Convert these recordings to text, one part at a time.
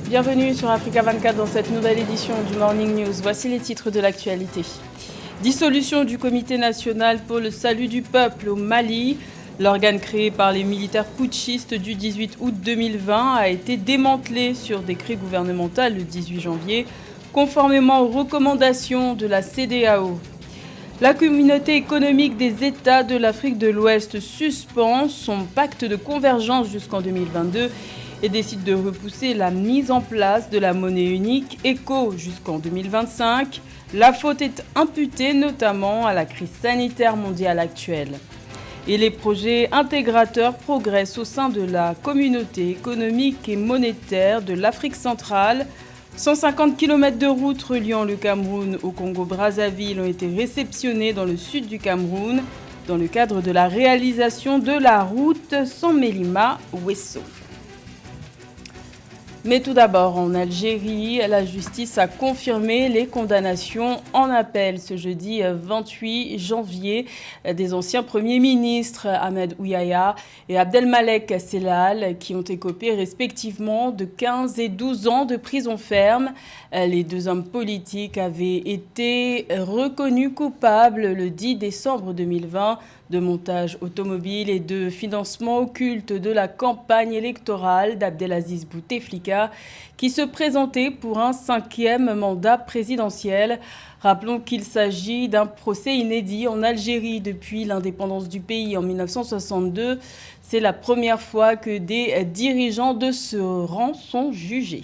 Bienvenue sur Africa 24 dans cette nouvelle édition du Morning News. Voici les titres de l'actualité. Dissolution du Comité national pour le salut du peuple au Mali. L'organe créé par les militaires putschistes du 18 août 2020 a été démantelé sur décret gouvernemental le 18 janvier, conformément aux recommandations de la CEDEAO. La communauté économique des États de l'Afrique de l'Ouest suspend son pacte de convergence jusqu'en 2022 et décide de repousser la mise en place de la monnaie unique ECO jusqu'en 2025. La faute est imputée notamment à la crise sanitaire mondiale actuelle. Et les projets intégrateurs progressent au sein de la communauté économique et monétaire de l'Afrique centrale. 150 km de route reliant le Cameroun au Congo-Brazzaville ont été réceptionnés dans le sud du Cameroun dans le cadre de la réalisation de la route Saint-Mélima-Ouesso. Mais tout d'abord, en Algérie, la justice a confirmé les condamnations en appel ce jeudi 28 janvier des anciens premiers ministres Ahmed Ouyaya et Abdelmalek Sellal qui ont écopé respectivement de 15 et 12 ans de prison ferme. Les deux hommes politiques avaient été reconnus coupables le 10 décembre 2020 de montage automobile et de financement occulte de la campagne électorale d'Abdelaziz Bouteflika qui se présentait pour un 5e mandat présidentiel. Rappelons qu'il s'agit d'un procès inédit en Algérie depuis l'indépendance du pays en 1962. C'est la première fois que des dirigeants de ce rang sont jugés.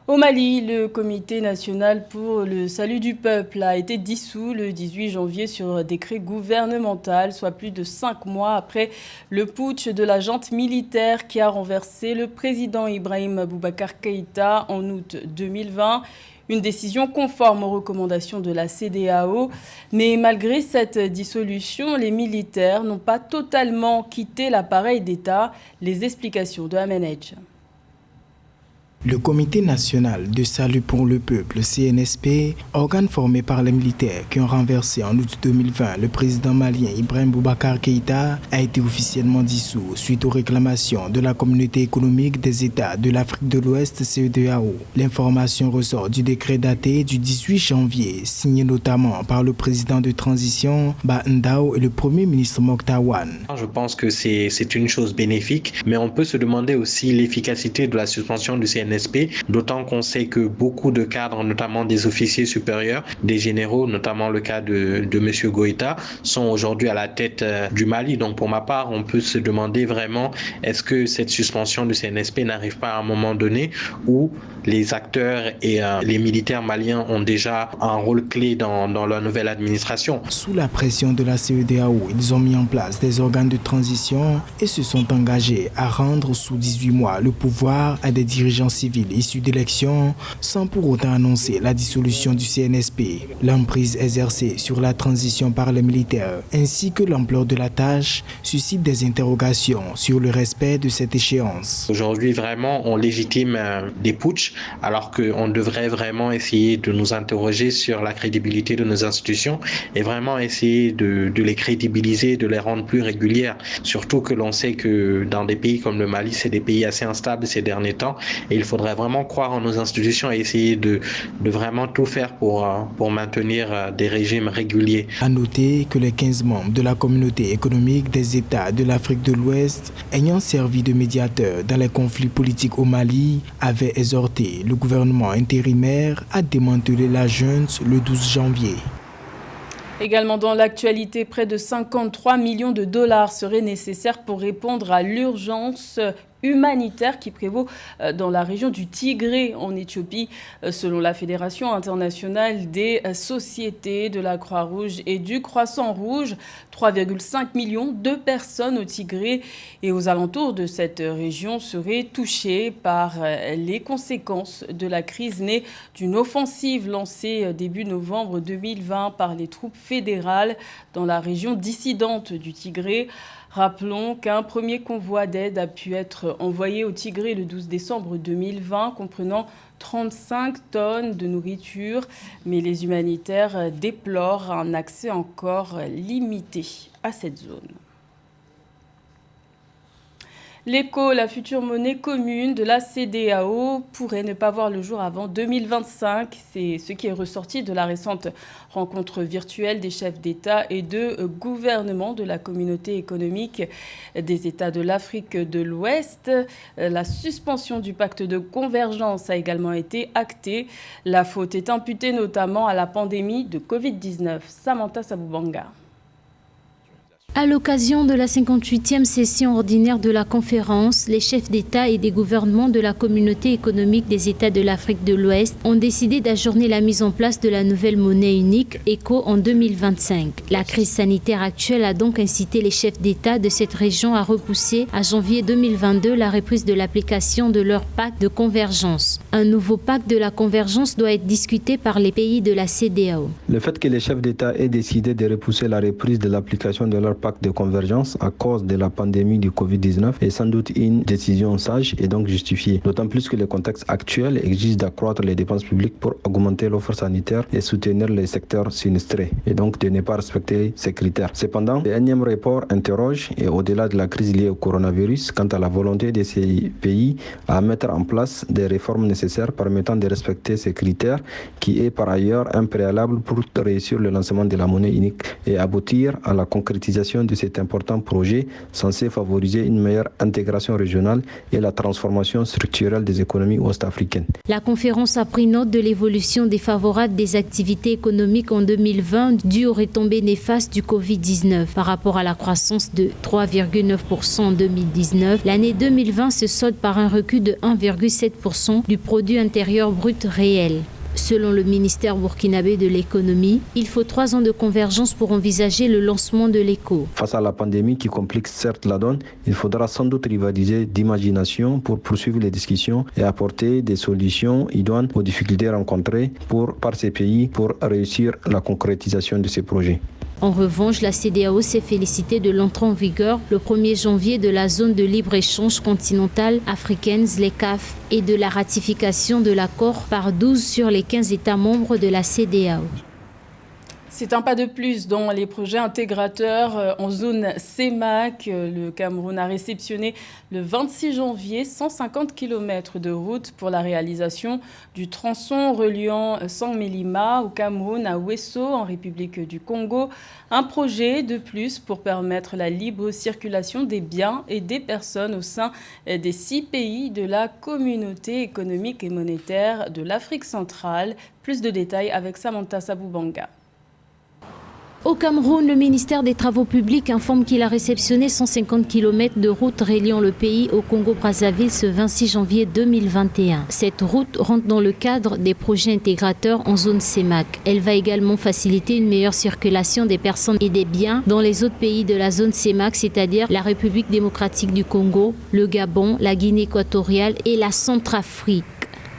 Au Mali, le Comité national pour le salut du peuple a été dissous le 18 janvier sur décret gouvernemental, soit plus de 5 mois après le putsch de la junte militaire qui a renversé le président Ibrahim Boubacar Keïta en août 2020. Une décision conforme aux recommandations de la CEDEAO. Mais malgré cette dissolution, les militaires n'ont pas totalement quitté l'appareil d'État. Les explications de Ahmed Edge. Le Comité national de salut pour le peuple, CNSP, organe formé par les militaires qui ont renversé en août 2020 le président malien Ibrahim Boubacar Keïta, a été officiellement dissous suite aux réclamations de la communauté économique des États de l'Afrique de l'Ouest, CEDEAO. L'information ressort du décret daté du 18 janvier, signé notamment par le président de transition Ba Ndao et le premier ministre Moktawan. Je pense que c'est une chose bénéfique, mais on peut se demander aussi l'efficacité de la suspension du CNSP, d'autant qu'on sait que beaucoup de cadres, notamment des officiers supérieurs, des généraux, notamment le cas de M. Goïta, sont aujourd'hui à la tête du Mali. Donc pour ma part, on peut se demander vraiment, est-ce que cette suspension du CNSP n'arrive pas à un moment donné où les acteurs et les militaires maliens ont déjà un rôle clé dans la nouvelle administration. Sous la pression de la CEDEAO, ils ont mis en place des organes de transition et se sont engagés à rendre sous 18 mois le pouvoir à des dirigeants civils issus d'élections sans pour autant annoncer la dissolution du CNSP. L'emprise exercée sur la transition par les militaires ainsi que l'ampleur de la tâche suscitent des interrogations sur le respect de cette échéance. Aujourd'hui, vraiment, on légitime des putschs alors qu'on devrait vraiment essayer de nous interroger sur la crédibilité de nos institutions et vraiment essayer de les crédibiliser, de les rendre plus régulières. Surtout que l'on sait que dans des pays comme le Mali, c'est des pays assez instables ces derniers temps et il faudrait vraiment croire en nos institutions et essayer de vraiment tout faire pour maintenir des régimes réguliers. À noter que les 15 membres de la communauté économique des États de l'Afrique de l'Ouest ayant servi de médiateurs dans les conflits politiques au Mali avaient exhorté le gouvernement intérimaire a démantelé la junte le 12 janvier. Également dans l'actualité, près de 53 millions de dollars seraient nécessaires pour répondre à l'urgence humanitaire qui prévaut dans la région du Tigré en Éthiopie, selon la Fédération internationale des sociétés de la Croix-Rouge et du Croissant-Rouge. 3,5 millions de personnes au Tigré et aux alentours de cette région seraient touchées par les conséquences de la crise née d'une offensive lancée début novembre 2020 par les troupes fédérales dans la région dissidente du Tigré. Rappelons qu'un premier convoi d'aide a pu être envoyé au Tigré le 12 décembre 2020, comprenant 35 tonnes de nourriture. Mais les humanitaires déplorent un accès encore limité à cette zone. L'éco, la future monnaie commune de la CEDEAO, pourrait ne pas voir le jour avant 2025. C'est ce qui est ressorti de la récente rencontre virtuelle des chefs d'État et de gouvernement de la communauté économique des États de l'Afrique de l'Ouest. La suspension du pacte de convergence a également été actée. La faute est imputée notamment à la pandémie de Covid-19. Samantha Saboubanga. À l'occasion de la 58e session ordinaire de la conférence, les chefs d'État et des gouvernements de la communauté économique des États de l'Afrique de l'Ouest ont décidé d'ajourner la mise en place de la nouvelle monnaie unique ECO en 2025. La crise sanitaire actuelle a donc incité les chefs d'État de cette région à repousser à janvier 2022 la reprise de l'application de leur pacte de convergence. Un nouveau pacte de la convergence doit être discuté par les pays de la CEDEAO. Le fait que les chefs d'État aient décidé de repousser la reprise de l'application de leur pacte de convergence à cause de la pandémie du Covid-19 est sans doute une décision sage et donc justifiée. D'autant plus que le contexte actuel exige d'accroître les dépenses publiques pour augmenter l'offre sanitaire et soutenir les secteurs sinistrés et donc de ne pas respecter ces critères. Cependant, le énième rapport interroge et au-delà de la crise liée au coronavirus quant à la volonté de ces pays à mettre en place des réformes nécessaires permettant de respecter ces critères qui est par ailleurs un préalable pour réussir le lancement de la monnaie unique et aboutir à la concrétisation de cet important projet censé favoriser une meilleure intégration régionale et la transformation structurelle des économies ouest-africaines. La conférence a pris note de l'évolution défavorable des activités économiques en 2020 due aux retombées néfastes du Covid-19. Par rapport à la croissance de 3,9% en 2019, l'année 2020 se solde par un recul de 1,7% du produit intérieur brut réel. Selon le ministère burkinabé de l'économie, il faut 3 ans de convergence pour envisager le lancement de l'éco. Face à la pandémie qui complique certes la donne, il faudra sans doute rivaliser d'imagination pour poursuivre les discussions et apporter des solutions idoines aux difficultés rencontrées par ces pays pour réussir la concrétisation de ces projets. En revanche, la CEDEAO s'est félicitée de l'entrée en vigueur le 1er janvier de la zone de libre-échange continentale africaine ZLECAf et de la ratification de l'accord par 12 sur les 15 États membres de la CEDEAO. C'est un pas de plus dans les projets intégrateurs en zone CEMAC. Le Cameroun a réceptionné le 26 janvier 150 km de route pour la réalisation du tronçon reliant Sangmelima au Cameroun à Wesso en République du Congo. Un projet de plus pour permettre la libre circulation des biens et des personnes au sein des 6 pays de la communauté économique et monétaire de l'Afrique centrale. Plus de détails avec Samantha Saboubanga. Au Cameroun, le ministère des Travaux publics informe qu'il a réceptionné 150 km de route reliant le pays au Congo-Brazzaville ce 26 janvier 2021. Cette route rentre dans le cadre des projets intégrateurs en zone CEMAC. Elle va également faciliter une meilleure circulation des personnes et des biens dans les autres pays de la zone CEMAC, c'est-à-dire la République démocratique du Congo, le Gabon, la Guinée équatoriale et la Centrafrique,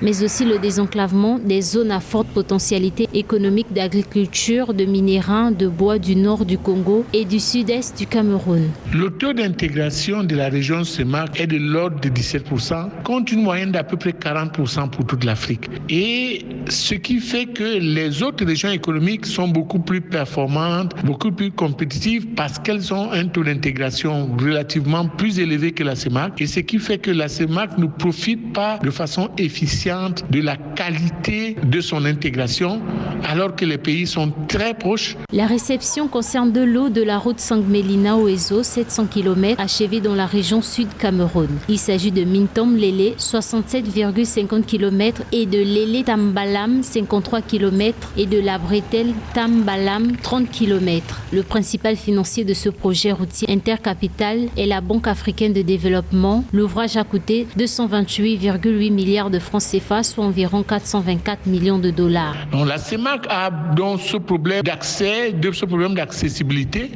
mais aussi le désenclavement des zones à forte potentialité économique d'agriculture, de minéraux, de bois du nord du Congo et du sud-est du Cameroun. Le taux d'intégration de la région CEMAC est de l'ordre de 17%, contre une moyenne d'à peu près 40% pour toute l'Afrique. Et ce qui fait que les autres régions économiques sont beaucoup plus performantes, beaucoup plus compétitives parce qu'elles ont un taux d'intégration relativement plus élevé que la CEMAC. Et ce qui fait que la CEMAC ne profite pas de façon efficiente de la qualité de son intégration, alors que les pays sont très proches. La réception concerne de l'eau de la route Sangmelina-Wesso, 700 km, achevée dans la région sud Cameroun. Il s'agit de Mintom-Lélé, 67,50 km, et de Lélé-Tambalam, 53 km, et de la Bretelle-Tambalam, 30 km. Le principal financier de ce projet routier intercapital est la Banque africaine de développement. L'ouvrage a coûté 228,8 milliards de francs CFA, soit environ 424 millions de dollars. Donc la CEMAC a donc ce problème d'accès, ce problème d'accessibilité,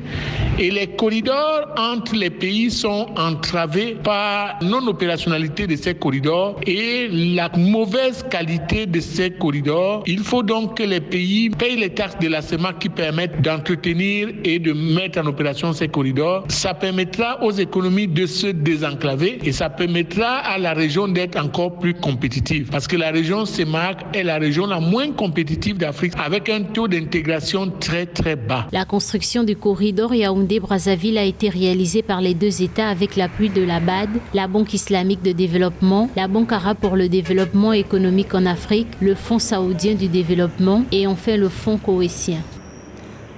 et les corridors entre les pays sont entravés par non-opérationnalité de ces corridors et la mauvaise qualité de ces corridors. Il faut donc que les pays payent les taxes de la CEMAC qui permettent d'entretenir et de mettre en opération ces corridors. Ça permettra aux économies de se désenclaver et ça permettra à la région d'être encore plus compétitive. Parce que la région CEMAC est la région la moins compétitive d'Afrique avec un taux d'intégration très très bas. La construction du corridor Yaoundé Yaoundé-Brazzaville a été réalisé par les deux États avec l'appui de la BAD, la Banque islamique de développement, la Banque arabe pour le développement économique en Afrique, le Fonds saoudien du développement et enfin le Fonds koweïtien.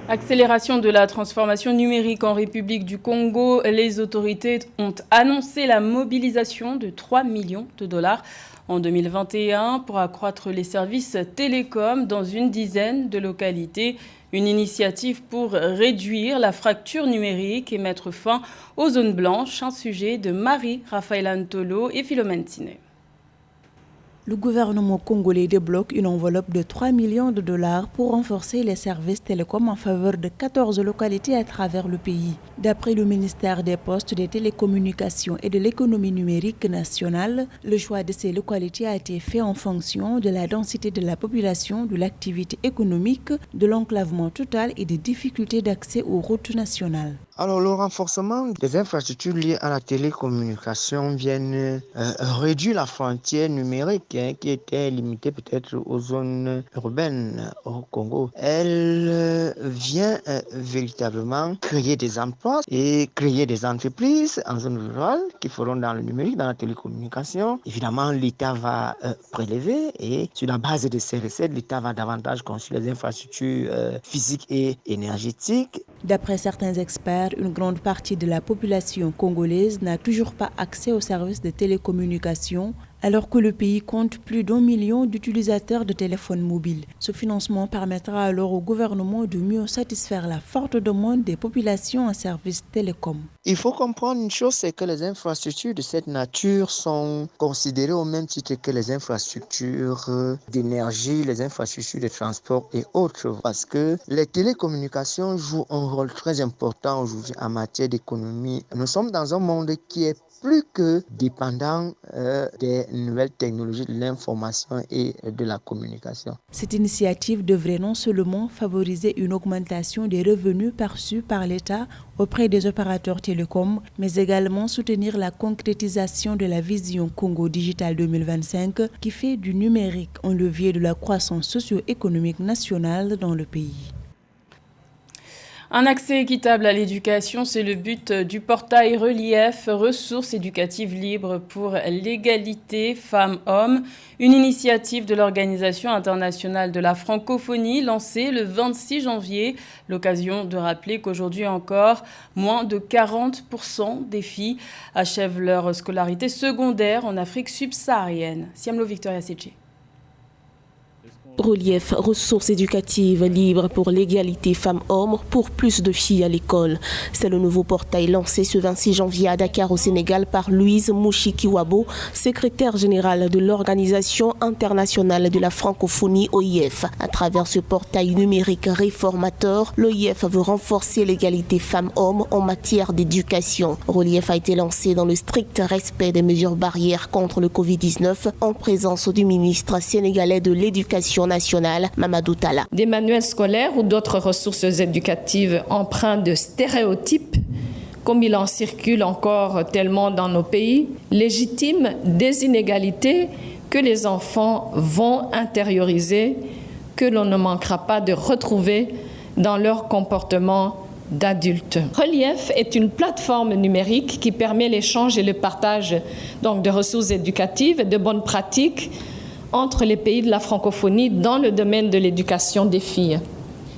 Accélération de la transformation numérique en République du Congo, les autorités ont annoncé la mobilisation de 3 millions de dollars en 2021 pour accroître les services télécoms dans une dizaine de localités. Une initiative pour réduire la fracture numérique et mettre fin aux zones blanches. Un sujet de Marie-Raphaël Antolo et Philomène Tinet. Le gouvernement congolais débloque une enveloppe de 3 millions de dollars pour renforcer les services télécoms en faveur de 14 localités à travers le pays. D'après le ministère des Postes, des Télécommunications et de l'économie numérique nationale, le choix de ces localités a été fait en fonction de la densité de la population, de l'activité économique, de l'enclavement total et des difficultés d'accès aux routes nationales. Alors, le renforcement des infrastructures liées à la télécommunication vient réduire la frontière numérique qui était limitée peut-être aux zones urbaines au Congo. Elle vient véritablement créer des emplois et créer des entreprises en zone rurale qui feront dans le numérique, dans la télécommunication. Évidemment, l'État va prélever et sur la base de ces recettes, l'État va davantage construire les infrastructures physiques et énergétiques. D'après certains experts, une grande partie de la population congolaise n'a toujours pas accès aux services de télécommunications, alors que le pays compte plus d'1 million d'utilisateurs de téléphones mobiles. Ce financement permettra alors au gouvernement de mieux satisfaire la forte demande des populations en services télécoms. Il faut comprendre une chose, c'est que les infrastructures de cette nature sont considérées au même titre que les infrastructures d'énergie, les infrastructures de transport et autres, parce que les télécommunications jouent un rôle très important aujourd'hui en matière d'économie. Nous sommes dans un monde qui est plus que dépendant des nouvelles technologies de l'information et de la communication. Cette initiative devrait non seulement favoriser une augmentation des revenus perçus par l'État auprès des opérateurs télécoms, mais également soutenir la concrétisation de la vision Congo Digital 2025 qui fait du numérique un levier de la croissance socio-économique nationale dans le pays. Un accès équitable à l'éducation, c'est le but du portail Relief, ressources éducatives libres pour l'égalité femmes-hommes, une initiative de l'Organisation internationale de la francophonie lancée le 26 janvier. L'occasion de rappeler qu'aujourd'hui encore, moins de 40% des filles achèvent leur scolarité secondaire en Afrique subsaharienne. Siamlo Victoria Seche. Relief, ressources éducatives libres pour l'égalité femmes-hommes pour plus de filles à l'école. C'est le nouveau portail lancé ce 26 janvier à Dakar au Sénégal par Louise Mouchikiwabo, secrétaire générale de l'Organisation internationale de la francophonie OIF. À travers ce portail numérique réformateur, l'OIF veut renforcer l'égalité femmes-hommes en matière d'éducation. Relief a été lancé dans le strict respect des mesures barrières contre le Covid-19 en présence du ministre sénégalais de l'Éducation nationale, Mamadou Talla. Des manuels scolaires ou d'autres ressources éducatives empreintes de stéréotypes, comme il en circule encore tellement dans nos pays, légitiment des inégalités que les enfants vont intérioriser, que l'on ne manquera pas de retrouver dans leur comportement d'adultes. Relief est une plateforme numérique qui permet l'échange et le partage de ressources éducatives et de bonnes pratiques entre les pays de la francophonie dans le domaine de l'éducation des filles.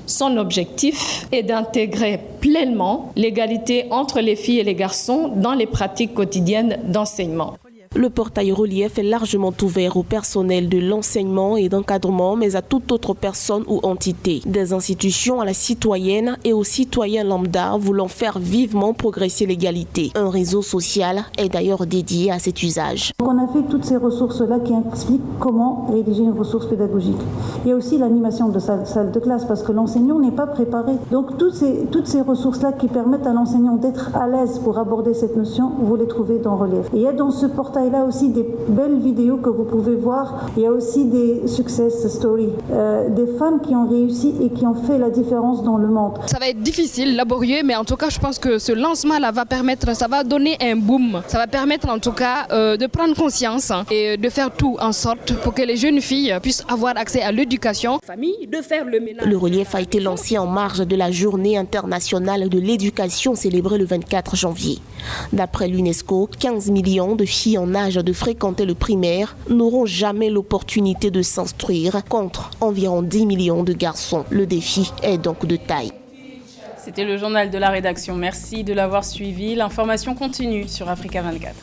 Son objectif est d'intégrer pleinement l'égalité entre les filles et les garçons dans les pratiques quotidiennes d'enseignement. Le portail Relief est largement ouvert au personnel de l'enseignement et d'encadrement, mais à toute autre personne ou entité, des institutions à la citoyenne et aux citoyens lambda voulant faire vivement progresser l'égalité. Un réseau social est d'ailleurs dédié à cet usage. On a fait toutes ces ressources-là qui expliquent comment rédiger une ressource pédagogique. Il y a aussi l'animation de salle de classe parce que l'enseignant n'est pas préparé. Donc toutes ces ressources-là qui permettent à l'enseignant d'être à l'aise pour aborder cette notion, vous les trouvez dans Relief. Et il y a dans ce portail portail-là aussi des belles vidéos que vous pouvez voir. Il y a aussi des success stories, des femmes qui ont réussi et qui ont fait la différence dans le monde. Ça va être difficile, laborieux, mais en tout cas, je pense que ce lancement-là ça va donner un boom. Ça va permettre en tout cas de prendre conscience et de faire tout en sorte pour que les jeunes filles puissent avoir accès à l'éducation. Le relief a été lancé en marge de la Journée internationale de l'éducation célébrée le 24 janvier. D'après l'UNESCO, 15 millions de filles en âge de fréquenter le primaire n'auront jamais l'opportunité de s'instruire contre environ 10 millions de garçons. Le défi est donc de taille. C'était le journal de la rédaction. Merci de l'avoir suivi. L'information continue sur Africa 24.